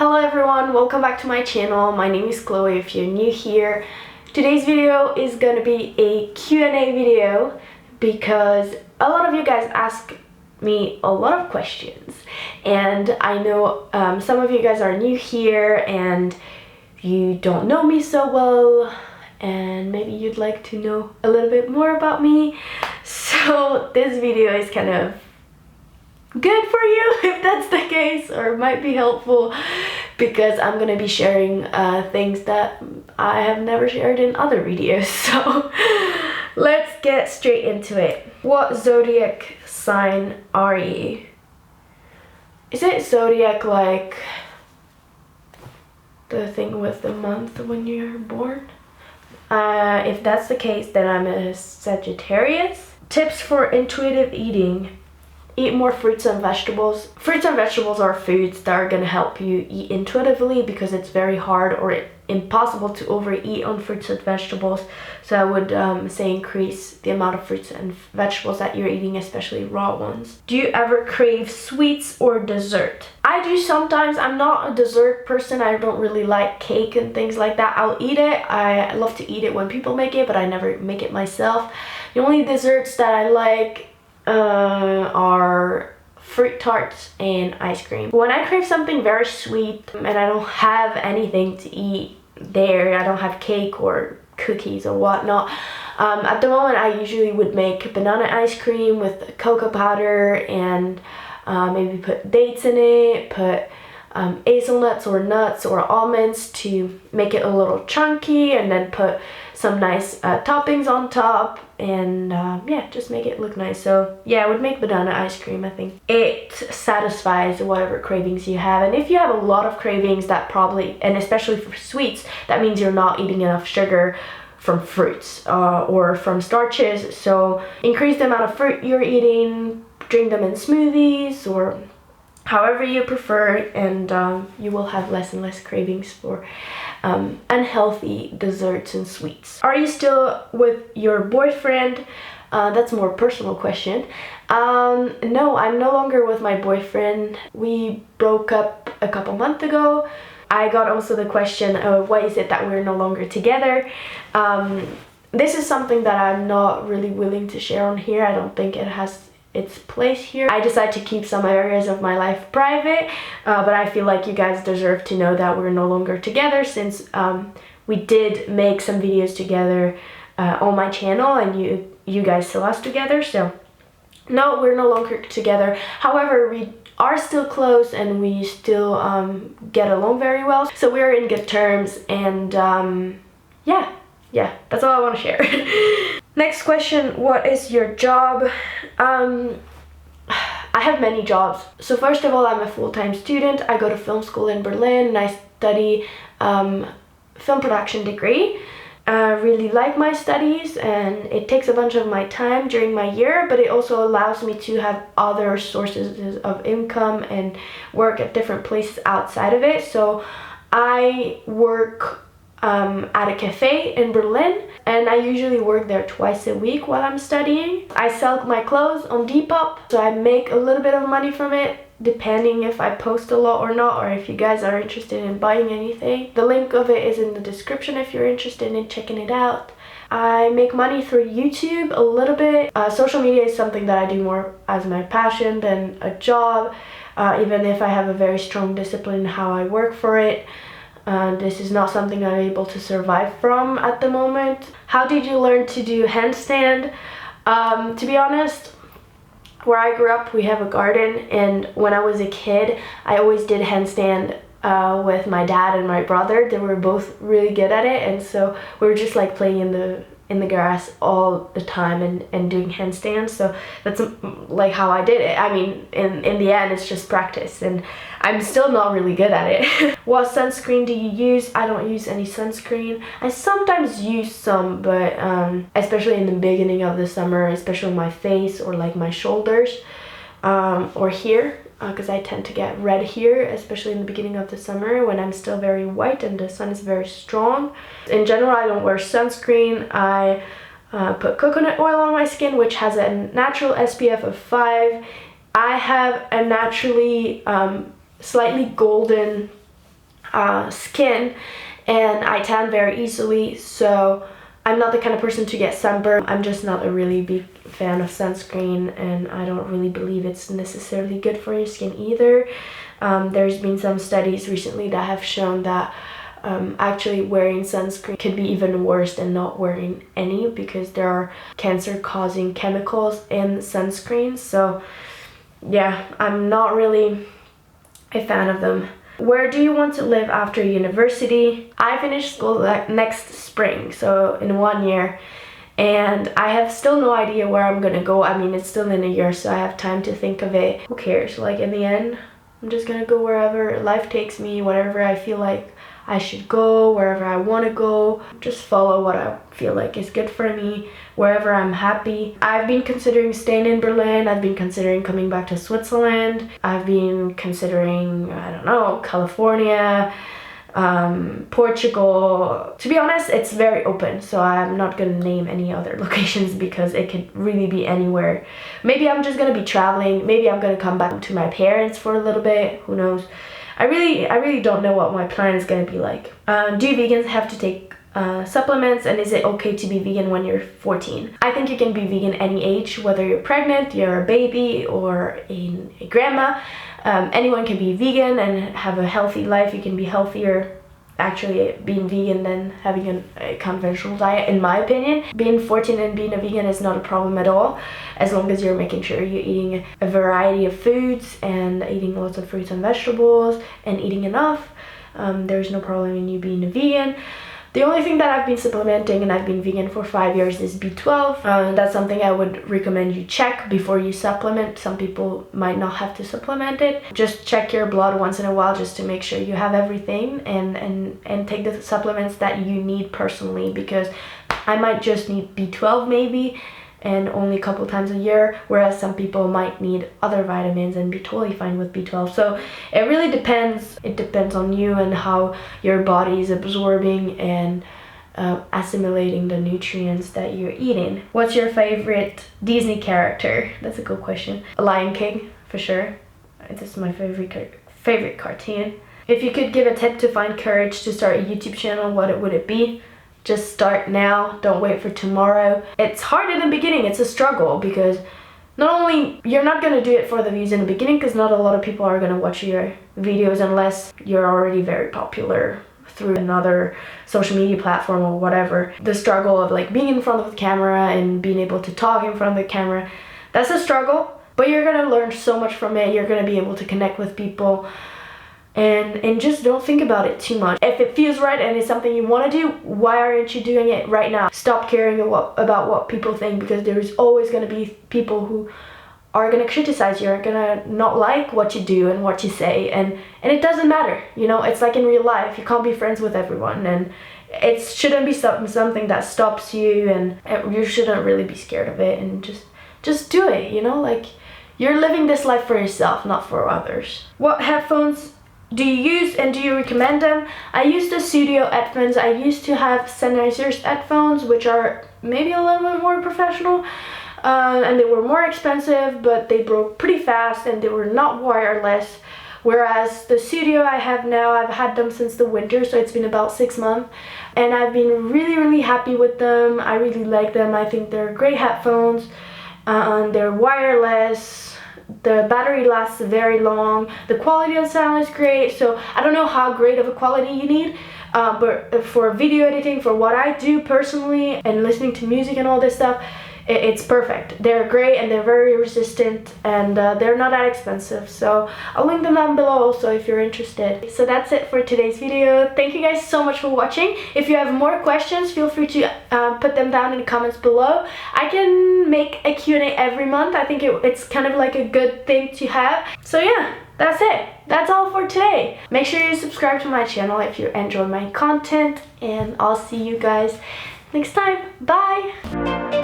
Hello everyone, welcome back to my channel. My name is Chloe if you're new here. Today's video is gonna be a Q&A video because a lot of you guys ask me a lot of questions, and I know some of you guys are new here and you don't know me so well, and maybe you'd like to know a little bit more about me. So this video is kind of good for you if that's the case, or might be helpful because I'm gonna be sharing things that I have never shared in other videos. So let's get straight into it. What zodiac sign are you? Is it zodiac like the thing with the month when you're born? If that's the case, then I'm a Sagittarius. Tips for intuitive eating. Eat more fruits and vegetables. Fruits and vegetables are foods that are going to help you eat intuitively because it's very hard or impossible to overeat on fruits and vegetables. So I would say increase the amount of fruits and vegetables that you're eating, especially raw ones. Do you ever crave sweets or dessert? I do sometimes. I'm not a dessert person. I don't really like cake and things like that. I'll eat it. I love to eat it when people make it, but I never make it myself. The only desserts that I like are fruit tarts and ice cream. When I crave something very sweet and I don't have anything to eat there, I don't have cake or cookies or whatnot, at the moment I usually would make banana ice cream with cocoa powder and maybe put dates in it, put hazelnuts or nuts or almonds to make it a little chunky, and then put some nice toppings on top, and yeah, just make it look nice. So yeah, I would make banana ice cream. I think it satisfies whatever cravings you have, and if you have a lot of cravings, that probably, and especially for sweets, that means you're not eating enough sugar from fruits or from starches. So increase the amount of fruit you're eating, drink them in smoothies or however you prefer, and you will have less and less cravings for unhealthy desserts and sweets. Are you still with your boyfriend? That's a more personal question. No, I'm no longer with my boyfriend. We broke up a couple months ago. I got also the question of why is it that we're no longer together? This is something that I'm not really willing to share on here. I don't think it has its place here. I decided to keep some areas of my life private, but I feel like you guys deserve to know that we're no longer together, since we did make some videos together on my channel, and you guys saw us together. So no, we're no longer together. However, we are still close and we still get along very well, so we're in good terms, and yeah, that's all I want to share. Next question, what is your job? I have many jobs. So first of all, I'm a full-time student. I go to film school in Berlin and I study film production degree. I really like my studies, and it takes a bunch of my time during my year, but it also allows me to have other sources of income and work at different places outside of it. So I work at a cafe in Berlin, and I usually work there twice a week while I'm studying. I sell my clothes on Depop, so I make a little bit of money from it, depending if I post a lot or not, or if you guys are interested in buying anything. The link of it is in the description if you're interested in checking it out. I make money through YouTube a little bit. Social media is something that I do more as my passion than a job, even if I have a very strong discipline in how I work for it. This is not something I'm able to survive from at the moment. How did you learn to do handstand? To be honest, where I grew up, we have a garden, and when I was a kid, I always did handstand with my dad and my brother. They were both really good at it, and so we were just like playing in the grass all the time and doing handstands. So that's like how I did it. I mean, in the end, it's just practice, and I'm still not really good at it. What sunscreen do you use? I don't use any sunscreen. I sometimes use some, but especially in the beginning of the summer, especially on my face or like my shoulders or here, because I tend to get red here, especially in the beginning of the summer when I'm still very white and the sun is very strong. In general, I don't wear sunscreen. I put coconut oil on my skin, which has a natural SPF of 5. I have a naturally slightly golden skin, and I tan very easily, so I'm not the kind of person to get sunburned. I'm just not a really big fan of sunscreen, and I don't really believe it's necessarily good for your skin either. There's been some studies recently that have shown that actually wearing sunscreen could be even worse than not wearing any, because there are cancer-causing chemicals in sunscreen. So yeah, I'm not really a fan of them. Where do you want to live after university? I finish school next spring, so in 1 year, and I have still no idea where I'm gonna go. I mean, it's still in a year, so I have time to think of it. Who cares? Like, in the end, I'm just gonna go wherever life takes me, whatever I feel like I should go, wherever I want to go. Just follow what I feel like is good for me, wherever I'm happy. I've been considering staying in Berlin. I've been considering coming back to Switzerland. I've been considering, I don't know, California, Portugal. To be honest, it's very open, so I'm not gonna name any other locations because it could really be anywhere. Maybe I'm just gonna be traveling. Maybe I'm gonna come back to my parents for a little bit. Who knows? I really don't know what my plan is gonna be like. Do vegans have to take supplements, and is it okay to be vegan when you're 14? I think you can be vegan any age, whether you're pregnant, you're a baby, or a grandma. Anyone can be vegan and have a healthy life. You can be healthier actually being vegan than having a conventional diet, in my opinion. Being 14 and being a vegan is not a problem at all, as long as you're making sure you're eating a variety of foods and eating lots of fruits and vegetables and eating enough. There's no problem in you being a vegan. The only thing that I've been supplementing, and I've been vegan for 5 years, is B12. That's something I would recommend you check before you supplement. Some people might not have to supplement it. Just check your blood once in a while just to make sure you have everything, and take the supplements that you need personally, because I might just need B12 maybe, and only a couple times a year, whereas some people might need other vitamins and be totally fine with B12. So it really depends. It depends on you and how your body is absorbing and assimilating the nutrients that you're eating. What's your favorite Disney character? That's a good question. Lion King, for sure. This is my favorite cartoon. If you could give a tip to find courage to start a YouTube channel, what would it be? Just start now, don't wait for tomorrow. It's hard in the beginning, it's a struggle, because not only you're not gonna do it for the views in the beginning, because not a lot of people are gonna watch your videos unless you're already very popular through another social media platform or whatever. The struggle of like being in front of the camera and being able to talk in front of the camera, that's a struggle, but you're gonna learn so much from it. You're gonna be able to connect with people. And just don't think about it too much. If it feels right and it's something you want to do, why aren't you doing it right now? Stop caring about what people think, because there's always going to be people who are going to criticize you, are going to not like what you do and what you say, and it doesn't matter. You know, it's like in real life, you can't be friends with everyone, and it shouldn't be something that stops you, and you shouldn't really be scared of it, and just do it, you know? Like, you're living this life for yourself, not for others. What headphones do you use, and do you recommend them? I use the studio headphones. I used to have Sennheiser's headphones, which are maybe a little bit more professional, and they were more expensive, but they broke pretty fast and they were not wireless. Whereas the studio I have now, I've had them since the winter, so it's been about 6 months, and I've been really happy with them. I really like them. I think they're great headphones, and they're wireless. The battery lasts very long. The quality of the sound is great. So I don't know how great of a quality you need, but for video editing, for what I do personally, and listening to music and all this stuff, it's perfect. They're great, and they're very resistant, and they're not that expensive. So I'll link them down below also if you're interested. So that's it for today's video. Thank you guys so much for watching. If you have more questions, feel free to put them down in the comments below. I can make a Q&A every month. I think it's kind of like a good thing to have. So yeah, that's it. That's all for today. Make sure you subscribe to my channel if you enjoy my content, and I'll see you guys next time. Bye!